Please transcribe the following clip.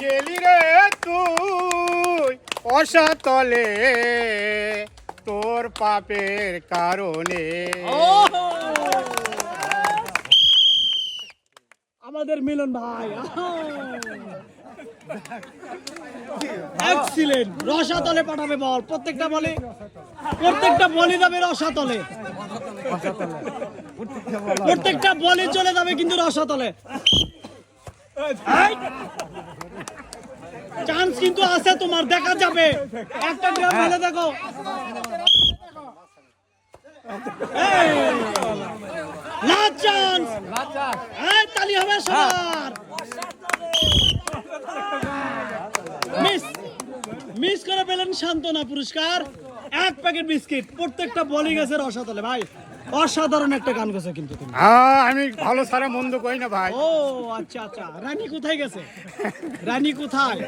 গেলি রে তুই অসাতলে তোর পাপের কারণে। আমাদের মিলন ভাই এক্সিলেন্ট। রসাতলে পাঠাবে বল, প্রত্যেকটা বলই যাবে রসাতলে, প্রত্যেকটা বলই চলে যাবে কিন্তু রসাতলে। চান্স কিন্তু আছে তোমার, দেখা যাবে। একটা ড্রাম ফেলে দেখো। লাস্ট চান্স, তালি হবে সবার। মিস করে পেলেন সান্ত্বনা পুরস্কার, 1 প্যাকেট বিস্কিট। প্রত্যেকটা বলি গেছে রসাতলে ভাই। অসাধারণ একটা গান গেছে কিন্তু তুমি। আমি ভালো সারা মন্দ কই না ভাই। ও আচ্ছা আচ্ছা, রানী কোথায় গেছে? রানী কোথায়?